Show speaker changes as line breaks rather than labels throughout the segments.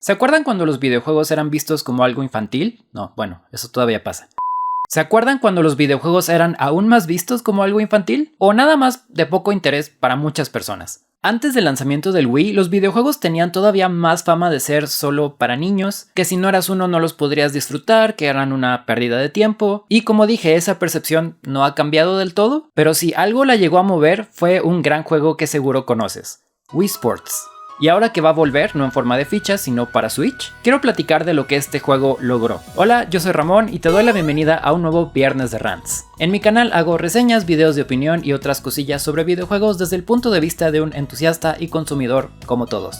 ¿Se acuerdan cuando los videojuegos eran vistos como algo infantil? No, bueno, eso todavía pasa. ¿Se acuerdan cuando los videojuegos eran aún más vistos como algo infantil? ¿O nada más de poco interés para muchas personas? Antes del lanzamiento del Wii, los videojuegos tenían todavía más fama de ser solo para niños, que si no eras uno no los podrías disfrutar, que eran una pérdida de tiempo, y como dije, esa percepción no ha cambiado del todo, pero si algo la llegó a mover fue un gran juego que seguro conoces, Wii Sports. Y ahora que va a volver, no en forma de fichas, sino para Switch, quiero platicar de lo que este juego logró. Hola, yo soy Ramón y te doy la bienvenida a un nuevo Viernes de Rants. En mi canal hago reseñas, videos de opinión y otras cosillas sobre videojuegos desde el punto de vista de un entusiasta y consumidor como todos.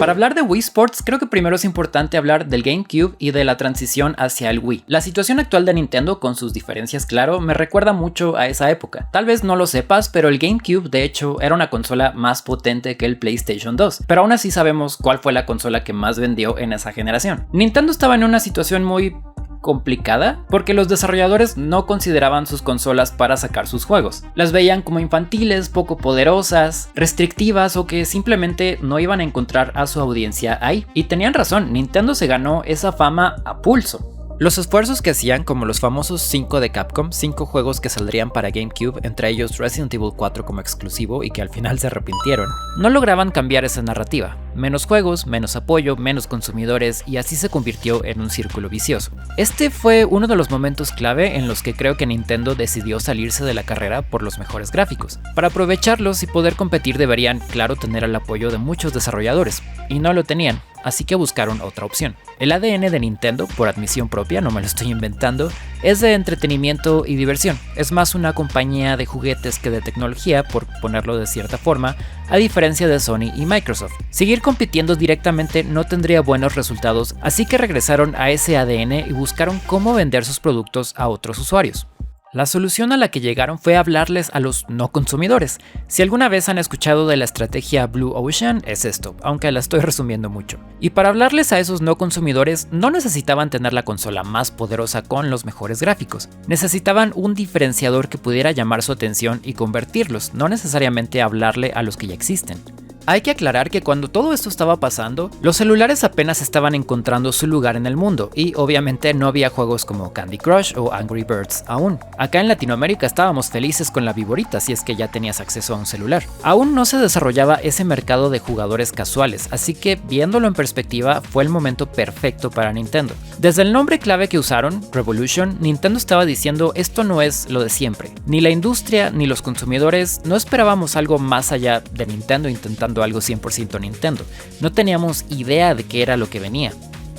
Para hablar de Wii Sports, creo que primero es importante hablar del GameCube y de la transición hacia el Wii. La situación actual de Nintendo, con sus diferencias claro, me recuerda mucho a esa época. Tal vez no lo sepas, pero el GameCube de hecho era una consola más potente que el PlayStation 2, pero aún así sabemos cuál fue la consola que más vendió en esa generación. Nintendo estaba en una situación muy complicada porque los desarrolladores no consideraban sus consolas para sacar sus juegos. Las veían como infantiles, poco poderosas, restrictivas o que simplemente no iban a encontrar a su audiencia ahí. Y tenían razón, Nintendo se ganó esa fama a pulso. Los esfuerzos que hacían, como los famosos 5 de Capcom, 5 juegos que saldrían para GameCube, entre ellos Resident Evil 4 como exclusivo y que al final se arrepintieron, no lograban cambiar esa narrativa. Menos juegos, menos apoyo, menos consumidores y así se convirtió en un círculo vicioso. Este fue uno de los momentos clave en los que creo que Nintendo decidió salirse de la carrera por los mejores gráficos. Para aprovecharlos y poder competir deberían, claro, tener el apoyo de muchos desarrolladores, y no lo tenían. Así que buscaron otra opción. El ADN de Nintendo, por admisión propia, no me lo estoy inventando, es de entretenimiento y diversión. Es más una compañía de juguetes que de tecnología, por ponerlo de cierta forma, a diferencia de Sony y Microsoft. Seguir compitiendo directamente no tendría buenos resultados, así que regresaron a ese ADN y buscaron cómo vender sus productos a otros usuarios. La solución a la que llegaron fue hablarles a los no consumidores. Si alguna vez han escuchado de la estrategia Blue Ocean, es esto, aunque la estoy resumiendo mucho. Y para hablarles a esos no consumidores, no necesitaban tener la consola más poderosa con los mejores gráficos. Necesitaban un diferenciador que pudiera llamar su atención y convertirlos, no necesariamente hablarle a los que ya existen. Hay que aclarar que cuando todo esto estaba pasando, los celulares apenas estaban encontrando su lugar en el mundo y obviamente no había juegos como Candy Crush o Angry Birds aún. Acá en Latinoamérica estábamos felices con la Viborita si es que ya tenías acceso a un celular. Aún no se desarrollaba ese mercado de jugadores casuales, así que viéndolo en perspectiva fue el momento perfecto para Nintendo. Desde el nombre clave que usaron, Revolution, Nintendo estaba diciendo esto no es lo de siempre. Ni la industria ni los consumidores no esperábamos algo más allá de Nintendo intentando algo 100% Nintendo. No teníamos idea de qué era lo que venía.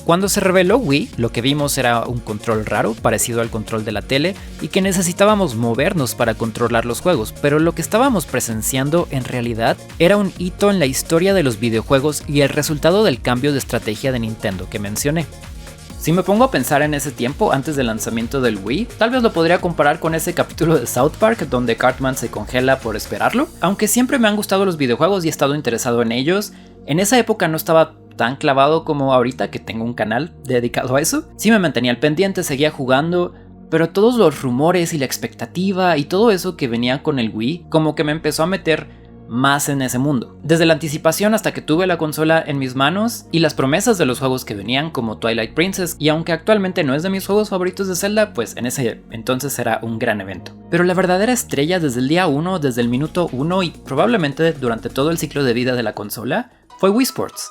Cuando se reveló Wii, lo que vimos era un control raro, parecido al control de la tele, y que necesitábamos movernos para controlar los juegos, pero lo que estábamos presenciando en realidad era un hito en la historia de los videojuegos y el resultado del cambio de estrategia de Nintendo que mencioné. Si me pongo a pensar en ese tiempo, antes del lanzamiento del Wii, tal vez lo podría comparar con ese capítulo de South Park donde Cartman se congela por esperarlo. Aunque siempre me han gustado los videojuegos y he estado interesado en ellos, en esa época no estaba tan clavado como ahorita que tengo un canal dedicado a eso. Sí me mantenía al pendiente, seguía jugando, pero todos los rumores y la expectativa y todo eso que venía con el Wii como que me empezó a meter más en ese mundo. Desde la anticipación hasta que tuve la consola en mis manos y las promesas de los juegos que venían como Twilight Princess, y aunque actualmente no es de mis juegos favoritos de Zelda, pues en ese entonces era un gran evento. Pero la verdadera estrella desde el día 1, desde el minuto 1 y probablemente durante todo el ciclo de vida de la consola fue Wii Sports.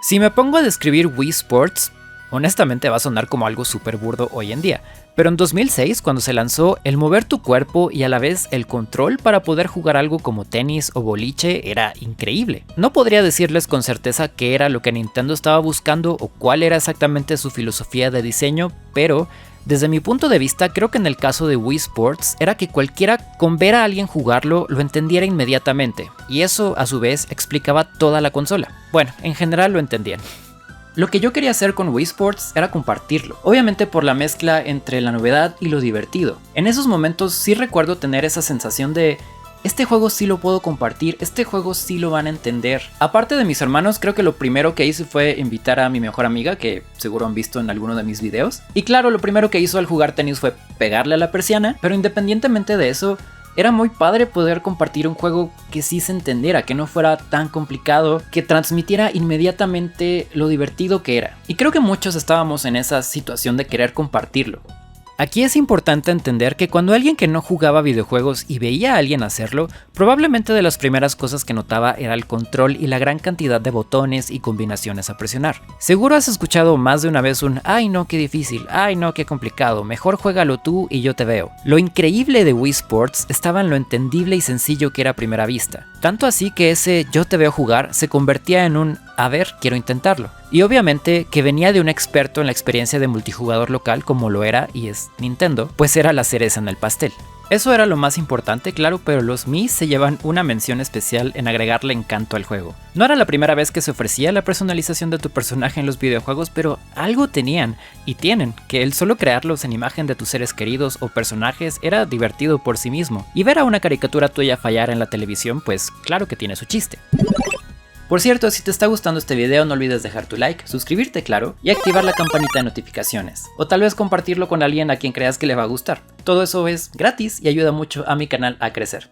Si me pongo a describir Wii Sports, honestamente va a sonar como algo súper burdo hoy en día, pero en 2006, cuando se lanzó, el mover tu cuerpo y a la vez el control para poder jugar algo como tenis o boliche era increíble. No podría decirles con certeza qué era lo que Nintendo estaba buscando o cuál era exactamente su filosofía de diseño, pero desde mi punto de vista creo que en el caso de Wii Sports era que cualquiera con ver a alguien jugarlo lo entendiera inmediatamente, y eso a su vez explicaba toda la consola. Bueno, en general lo entendían. Lo que yo quería hacer con Wii Sports era compartirlo, obviamente por la mezcla entre la novedad y lo divertido. En esos momentos sí recuerdo tener esa sensación de este juego sí lo puedo compartir, este juego sí lo van a entender. Aparte de mis hermanos, creo que lo primero que hice fue invitar a mi mejor amiga, que seguro han visto en alguno de mis videos. Y claro, lo primero que hizo al jugar tenis fue pegarle a la persiana, pero independientemente de eso, era muy padre poder compartir un juego que sí se entendiera, que no fuera tan complicado, que transmitiera inmediatamente lo divertido que era. Y creo que muchos estábamos en esa situación de querer compartirlo. Aquí es importante entender que cuando alguien que no jugaba videojuegos y veía a alguien hacerlo, probablemente de las primeras cosas que notaba era el control y la gran cantidad de botones y combinaciones a presionar. Seguro has escuchado más de una vez un "ay no, qué difícil, ay no, qué complicado, mejor juégalo tú y yo te veo". Lo increíble de Wii Sports estaba en lo entendible y sencillo que era a primera vista. Tanto así que ese "yo te veo jugar" se convertía en un "a ver, quiero intentarlo". Y obviamente que venía de un experto en la experiencia de multijugador local como lo era y es Nintendo, pues era la cereza en el pastel. Eso era lo más importante, claro, pero los Mii se llevan una mención especial en agregarle encanto al juego. No era la primera vez que se ofrecía la personalización de tu personaje en los videojuegos, pero algo tenían, y tienen, que el solo crearlos en imagen de tus seres queridos o personajes era divertido por sí mismo, y ver a una caricatura tuya fallar en la televisión, pues claro que tiene su chiste. Por cierto, si te está gustando este video no olvides dejar tu like, suscribirte claro, y activar la campanita de notificaciones. O tal vez compartirlo con alguien a quien creas que le va a gustar. Todo eso es gratis y ayuda mucho a mi canal a crecer.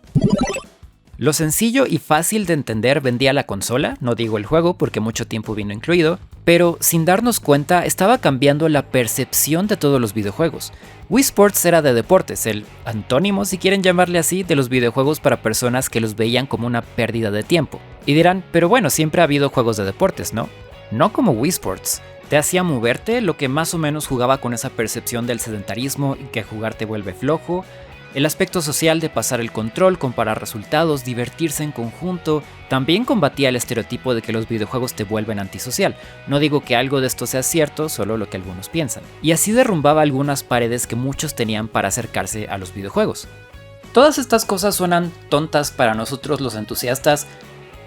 Lo sencillo y fácil de entender vendía la consola, no digo el juego porque mucho tiempo vino incluido, pero sin darnos cuenta estaba cambiando la percepción de todos los videojuegos. Wii Sports era de deportes, el antónimo, si quieren llamarle así, de los videojuegos para personas que los veían como una pérdida de tiempo. Y dirán, pero bueno, siempre ha habido juegos de deportes, ¿no? No como Wii Sports. Te hacía moverte, lo que más o menos jugaba con esa percepción del sedentarismo y que jugar te vuelve flojo. El aspecto social de pasar el control, comparar resultados, divertirse en conjunto, también combatía el estereotipo de que los videojuegos te vuelven antisocial. No digo que algo de esto sea cierto, solo lo que algunos piensan. Y así derrumbaba algunas paredes que muchos tenían para acercarse a los videojuegos. Todas estas cosas suenan tontas para nosotros los entusiastas,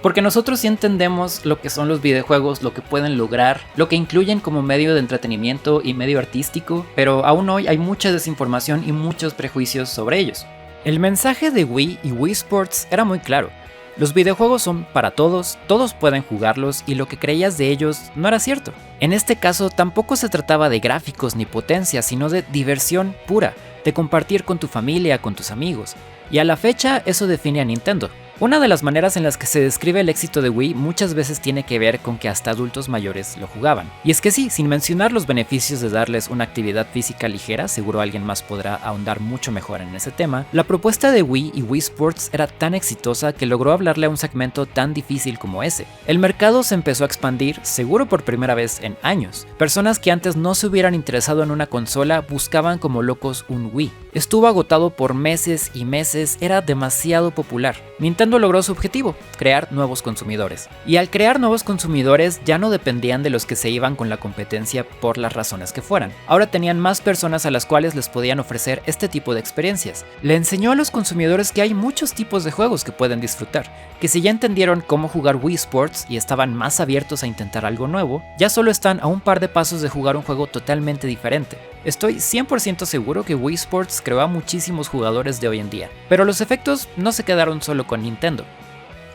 porque nosotros sí entendemos lo que son los videojuegos, lo que pueden lograr, lo que incluyen como medio de entretenimiento y medio artístico, pero aún hoy hay mucha desinformación y muchos prejuicios sobre ellos. El mensaje de Wii y Wii Sports era muy claro. Los videojuegos son para todos, todos pueden jugarlos y lo que creías de ellos no era cierto. En este caso tampoco se trataba de gráficos ni potencia, sino de diversión pura, de compartir con tu familia, con tus amigos. Y a la fecha eso define a Nintendo. Una de las maneras en las que se describe el éxito de Wii muchas veces tiene que ver con que hasta adultos mayores lo jugaban. Y es que sí, sin mencionar los beneficios de darles una actividad física ligera, seguro alguien más podrá ahondar mucho mejor en ese tema, la propuesta de Wii y Wii Sports era tan exitosa que logró hablarle a un segmento tan difícil como ese. El mercado se empezó a expandir, seguro por primera vez en años. Personas que antes no se hubieran interesado en una consola buscaban como locos un Wii. Estuvo agotado por meses y meses, era demasiado popular. Nintendo logró su objetivo, crear nuevos consumidores. Y al crear nuevos consumidores ya no dependían de los que se iban con la competencia por las razones que fueran. Ahora tenían más personas a las cuales les podían ofrecer este tipo de experiencias. Le enseñó a los consumidores que hay muchos tipos de juegos que pueden disfrutar, que si ya entendieron cómo jugar Wii Sports y estaban más abiertos a intentar algo nuevo, ya solo están a un par de pasos de jugar un juego totalmente diferente. Estoy 100% seguro que Wii Sports creó a muchísimos jugadores de hoy en día, pero los efectos no se quedaron solo con Nintendo.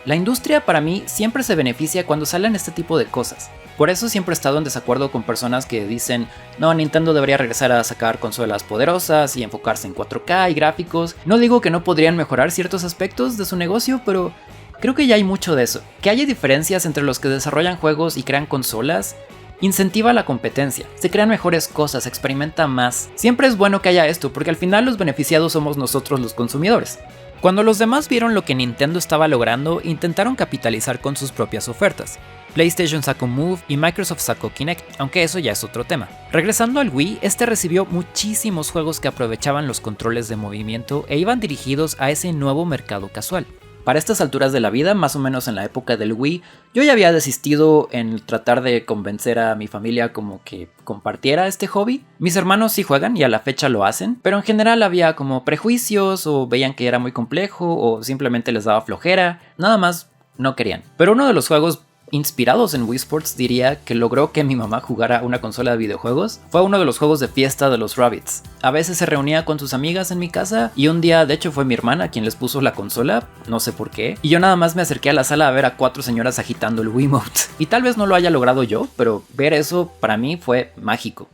La industria para mí siempre se beneficia cuando salen este tipo de cosas. Por eso siempre he estado en desacuerdo con personas que dicen no, Nintendo debería regresar a sacar consolas poderosas y enfocarse en 4K y gráficos. No digo que no podrían mejorar ciertos aspectos de su negocio, pero creo que ya hay mucho de eso. Que haya diferencias entre los que desarrollan juegos y crean consolas incentiva la competencia, se crean mejores cosas, se experimenta más. Siempre es bueno que haya esto, porque al final los beneficiados somos nosotros los consumidores. Cuando los demás vieron lo que Nintendo estaba logrando, intentaron capitalizar con sus propias ofertas. PlayStation sacó Move y Microsoft sacó Kinect, aunque eso ya es otro tema. Regresando al Wii, este recibió muchísimos juegos que aprovechaban los controles de movimiento e iban dirigidos a ese nuevo mercado casual. Para estas alturas de la vida, más o menos en la época del Wii, yo ya había desistido en tratar de convencer a mi familia como que compartiera este hobby. Mis hermanos sí juegan y a la fecha lo hacen, pero en general había como prejuicios o veían que era muy complejo o simplemente les daba flojera, nada más no querían. Pero uno de los juegos inspirados en Wii Sports, diría que logró que mi mamá jugara una consola de videojuegos fue uno de los juegos de fiesta de los Rabbids. A veces se reunía con sus amigas en mi casa y un día de hecho fue mi hermana quien les puso la consola, no sé por qué, y yo nada más me acerqué a la sala a ver a 4 señoras agitando el Wiimote. Y tal vez no lo haya logrado yo, pero ver eso para mí fue mágico.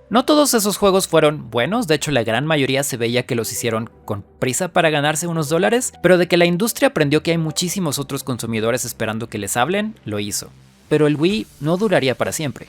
No todos esos juegos fueron buenos, de hecho la gran mayoría se veía que los hicieron con prisa para ganarse unos dólares, pero de que la industria aprendió que hay muchísimos otros consumidores esperando que les hablen, lo hizo. Pero el Wii no duraría para siempre.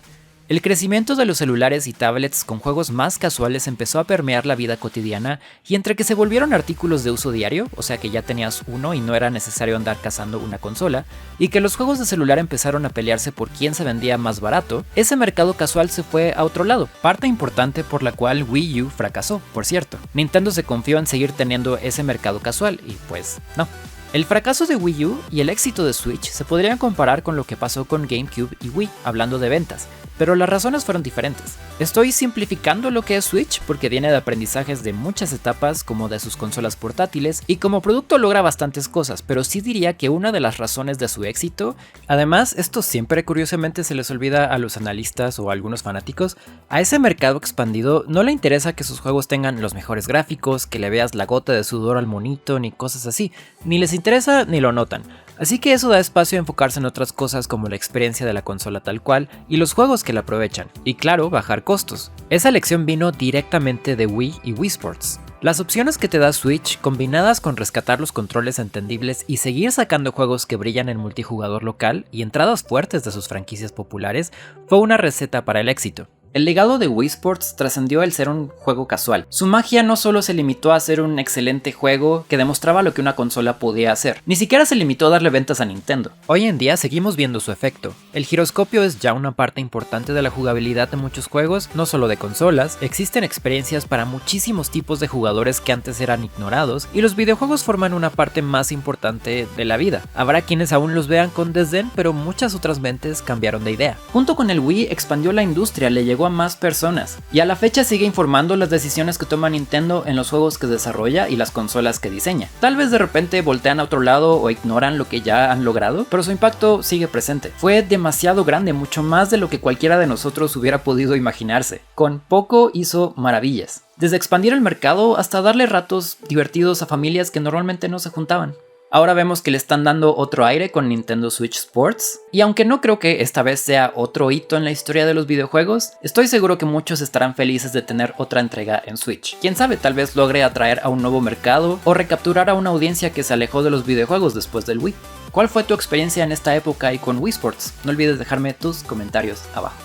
El crecimiento de los celulares y tablets con juegos más casuales empezó a permear la vida cotidiana y entre que se volvieron artículos de uso diario, o sea que ya tenías uno y no era necesario andar cazando una consola, y que los juegos de celular empezaron a pelearse por quién se vendía más barato, ese mercado casual se fue a otro lado, parte importante por la cual Wii U fracasó, por cierto. Nintendo se confió en seguir teniendo ese mercado casual y pues no. El fracaso de Wii U y el éxito de Switch se podrían comparar con lo que pasó con GameCube y Wii, hablando de ventas, pero las razones fueron diferentes. Estoy simplificando lo que es Switch porque viene de aprendizajes de muchas etapas como de sus consolas portátiles y como producto logra bastantes cosas, pero sí diría que una de las razones de su éxito, además esto siempre curiosamente se les olvida a los analistas o a algunos fanáticos, a ese mercado expandido no le interesa que sus juegos tengan los mejores gráficos, que le veas la gota de sudor al monito ni cosas así, ni les interesa ni lo notan. Así que eso da espacio a enfocarse en otras cosas como la experiencia de la consola tal cual y los juegos que la aprovechan, y claro, bajar costos. Esa elección vino directamente de Wii y Wii Sports. Las opciones que te da Switch, combinadas con rescatar los controles entendibles y seguir sacando juegos que brillan en multijugador local y entradas fuertes de sus franquicias populares, fue una receta para el éxito. El legado de Wii Sports trascendió el ser un juego casual. Su magia no solo se limitó a ser un excelente juego que demostraba lo que una consola podía hacer, ni siquiera se limitó a darle ventas a Nintendo. Hoy en día seguimos viendo su efecto. El giroscopio es ya una parte importante de la jugabilidad de muchos juegos, no solo de consolas, existen experiencias para muchísimos tipos de jugadores que antes eran ignorados, y los videojuegos forman una parte más importante de la vida. Habrá quienes aún los vean con desdén, pero muchas otras mentes cambiaron de idea. Junto con el Wii expandió la industria, le llegó a más personas, y a la fecha sigue informando las decisiones que toma Nintendo en los juegos que desarrolla y las consolas que diseña. Tal vez de repente voltean a otro lado o ignoran lo que ya han logrado, pero su impacto sigue presente. Fue demasiado grande, mucho más de lo que cualquiera de nosotros hubiera podido imaginarse. Con poco hizo maravillas. Desde expandir el mercado hasta darle ratos divertidos a familias que normalmente no se juntaban. Ahora vemos que le están dando otro aire con Nintendo Switch Sports, y aunque no creo que esta vez sea otro hito en la historia de los videojuegos, estoy seguro que muchos estarán felices de tener otra entrega en Switch. Quién sabe, tal vez logre atraer a un nuevo mercado o recapturar a una audiencia que se alejó de los videojuegos después del Wii. ¿Cuál fue tu experiencia en esta época y con Wii Sports? No olvides dejarme tus comentarios abajo.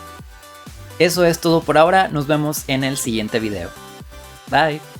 Eso es todo por ahora, nos vemos en el siguiente video. Bye.